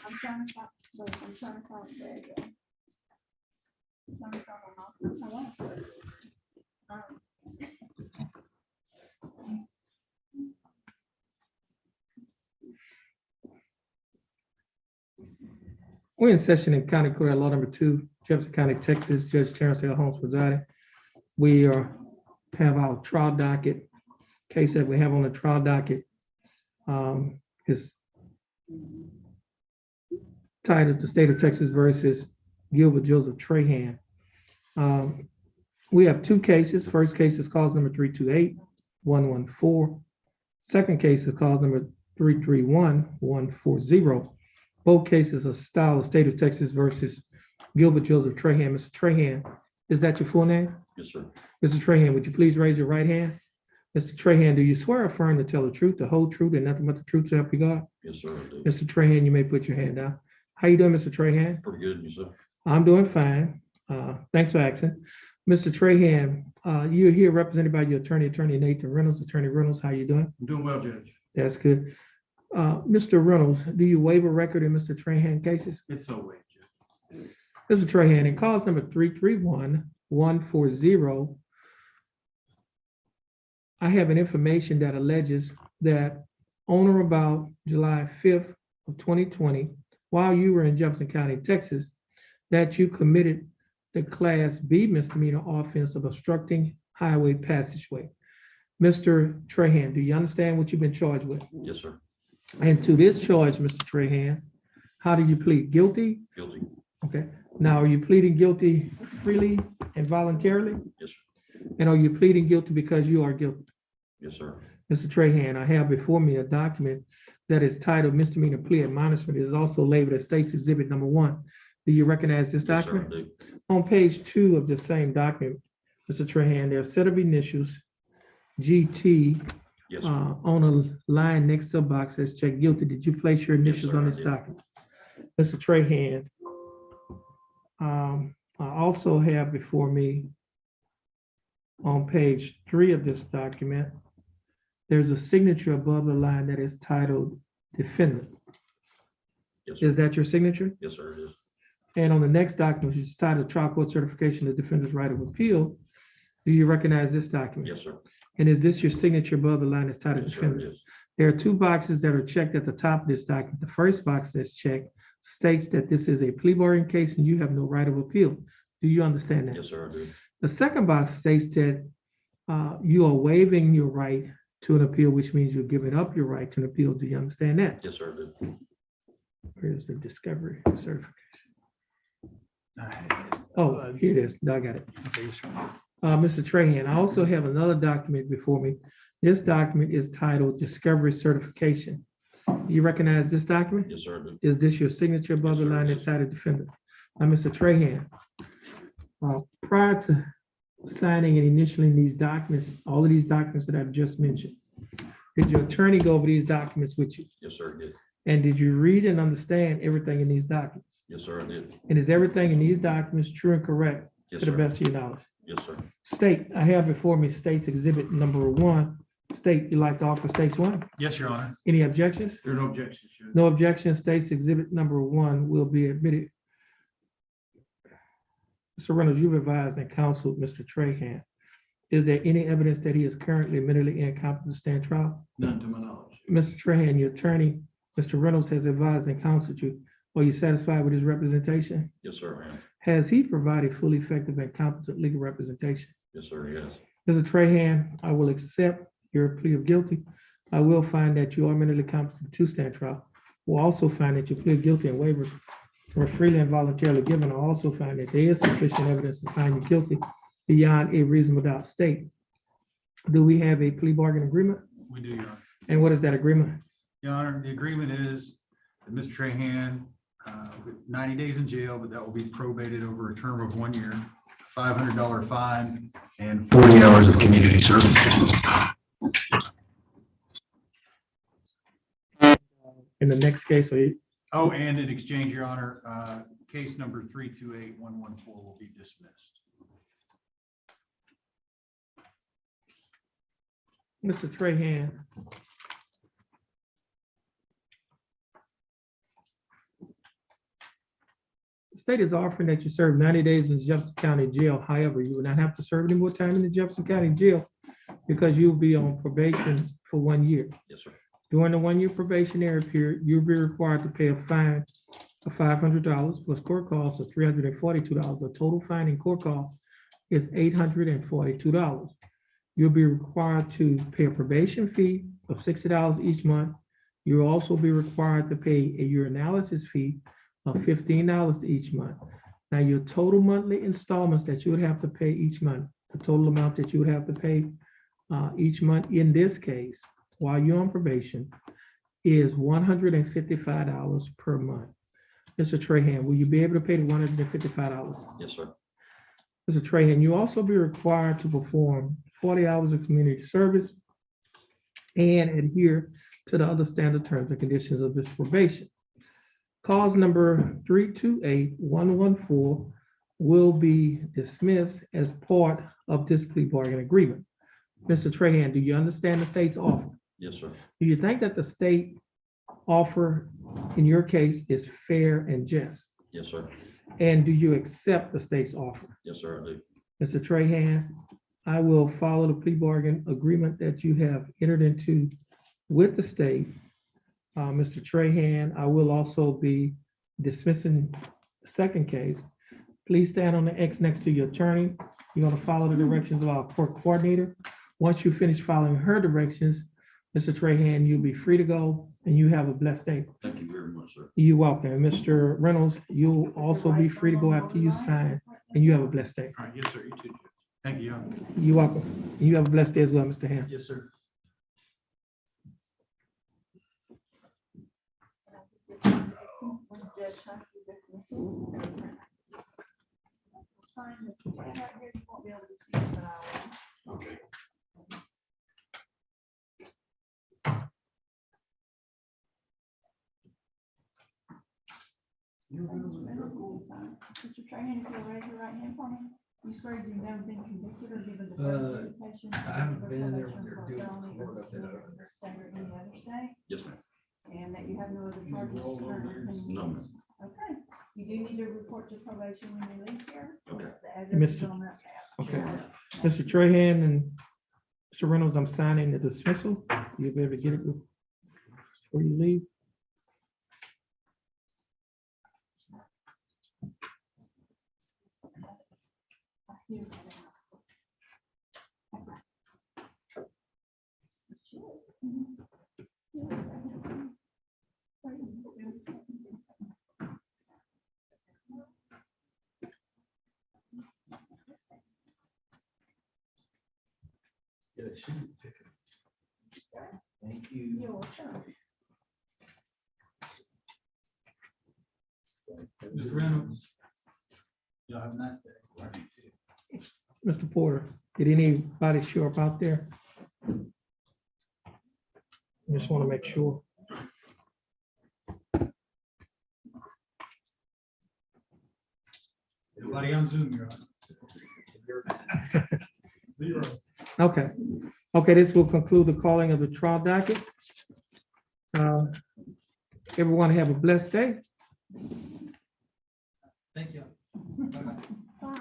I'm trying to call, wait, I'm trying to call, there you go. I'm trying to call my house. I want We're in session in County Court, Law number 2, Jefferson County, Texas, Judge Terrence Holmes presiding. We have our trial docket. Case that we have on the trial docket is titled The State of Texas versus Gilbert Joseph Trahan. We have 2 cases. First case is cause number 328-114. Second case is cause number 331-140. Both cases are style of State of Texas versus Gilbert Joseph Trahan. Mr. Trahan, is that your full name? Yes, sir. Mr. Trahan, would you please raise your right hand? Mr. Trahan, do you swear or affirm to tell the truth, the whole truth, and nothing but the truth to help you God? Yes, sir. I do. Mr. Trahan, you may put your hand down. How you doing, Mr. Trahan? Pretty good, you sir. I'm doing fine. Thanks for asking. Mr. Trahan, you're here represented by your attorney, Attorney Nathan Reynolds. Attorney Reynolds, how you doing? I'm doing well, Judge. That's good. Mr. Reynolds, do you waive a record in Mr. Trahan cases? It's so late, Judge. Mr. Trahan, in cause number 331-140, I have an information that alleges that on or about July 5th of 2020, while you were in Jefferson County, Texas, that you committed the Class B misdemeanor offense of obstructing highway passageway. Mr. Trahan, do you understand what you've been charged with? Yes, sir. And to this charge, Mr. Trahan, how do you plead? Guilty? Guilty. Okay. Now, are you pleading guilty freely and voluntarily? Yes, sir. And are you pleading guilty because you are guilty? Yes, sir. Mr. Trahan, I have before me a document that is titled misdemeanor plea admonishment. It is also labeled as State's Exhibit Number 1. Do you recognize this Yes, sir, I document? do. On page 2 of the same document, Mr. Trahan, there are a set of initials, GT, Yes, sir. on a line next to a box that says check guilty. Did you place your initials sir, on I this did. document? Mr. Trahan, I also have before me on page 3 of this document, there's a signature above the line that is titled defendant. Yes, sir. Is that your signature? Yes, sir, it is. And on the next document, which is titled trial court certification of defendant's right of appeal, do you recognize this document? Yes, sir. And is this your signature above the line that's titled Yes, sir, defendant? it is. There are 2 boxes that are checked at the top of this document. The first box that's checked states that this is a plea bargain case and you have no right of appeal. Do you understand that? Yes, sir, I do. The second box states that you are waiving your right to an appeal, which means you're giving up your right to an appeal. Do you understand that? Yes, sir, I do. Where's the discovery certification? Oh, here it is. I got it. Mr. Trahan, I also have another document before me. This document is titled Discovery Certification. You recognize this document? Yes, sir, I do. Is this your signature above Yes, the sir, line it that's is. titled defendant? Now, Mr. Trahan, prior to signing and initialing these documents, all of these documents that I've just mentioned, did your attorney go over these documents with you? Yes, sir, I did. And did you read and understand everything in these documents? Yes, sir, I did. And is everything in these documents true and correct Yes, to the sir. best of your knowledge? Yes, sir. State, I have before me State's Exhibit Number 1. State, you like to offer State's 1? Yes, Your Honor. Any objections? There are no objections, Judge. No objection. State's Exhibit Number 1 will be admitted. Mr. Reynolds, you've advised and counseled Mr. Trahan. Is there any evidence that he is currently mentally incompetent to stand trial? None to my knowledge. Mr. Trahan, your attorney, Mr. Reynolds, has advised and counseled you. Are you satisfied with his representation? Yes, sir, I am. Has he provided fully effective and competent legal representation? Yes, sir, yes. Mr. Trahan, I will accept your plea of guilty. I will find that you are mentally competent to stand trial. We'll also find that you plead guilty and waiver were freely and voluntarily given. I'll also find that there is sufficient evidence to find you guilty beyond a reasonable doubt. State, do we have a plea bargain agreement? We do, Your Honor. And what is that agreement? Your Honor, the agreement is that Mr. Trahan, with 90 days in jail, but that will be probated over a term of 1 year, $500 fine, and 40 hours of community service. In the next case, Oh, and in exchange, Your Honor, case number 328-114 will be dismissed. Mr. Trahan, state is offering that you serve 90 days in Jefferson County Jail. However, you will not have to serve any more time in the Jefferson County Jail because you'll be on probation for 1 year. Yes, sir. During the 1 year probationary period, you'll be required to pay a fine of $500 plus court costs of $342. The total fine and court cost is $842. You'll be required to pay a probation fee of $60 each month. You'll also be required to pay a urinalysis fee of $15 each month. Now, your total monthly installments that you would have to pay each month, the total amount that you would have to pay each month in this case, while you're on probation, is $155 per month. Mr. Trahan, will you be able to pay the $155? Yes, sir. Mr. Trahan, you also be required to perform 40 hours of community service and adhere to the other standard terms and conditions of this probation. Cause number 328114 will be dismissed as part of this plea bargain agreement. Mr. Trahan, do you understand the state's offer? Yes, sir. Do you think that the state offer in your case is fair and just? Yes, sir. And do you accept the state's offer? Yes, sir, I do. Mr. Trahan, I will follow the plea bargain agreement that you have entered into with the state. Mr. Trahan, I will also be dismissing the second case. Please stand on the X next to your attorney. You're going to follow the directions of our court coordinator. Once you finish following her directions, Mr. Trahan, you'll be free to go and you have a blessed day. Thank you very much, sir. You're welcome. And Mr. Reynolds, you'll also be free to go after you sign and you have a blessed day. All right, yes, sir, you too. Thank you. You're welcome. You have a blessed day as well, Mr. Ham. Yes, sir. Judge Humphrey dismissal. Sign this right here, you won't be able to see it, but I will. Okay. Mr. Trahan, if you'll raise your right hand for me, you swear you've never been convicted or given the birth certification? I haven't been in there when they're doing felony the or court up there. misdemeanor in the state or any other state, Yes, ma'am. and that you have no other charges currently? No, ma'am. Okay, you do need to report to probation when you leave here. Okay. The address is Mr. on that tab. Okay. Mr. Trahan and Mr. Reynolds, I'm signing the dismissal. You'll be able to get it before you leave. Yeah, it should be picking. Thank you. You're welcome. Mr. Reynolds. Y'all have a nice day. Mr. Porter, did anybody show up out there? I just want to make sure. Everybody on Zoom, you're on. Zero. Okay. Okay, this will conclude the calling of the trial docket. Everyone have a blessed day. Thank you. Bye.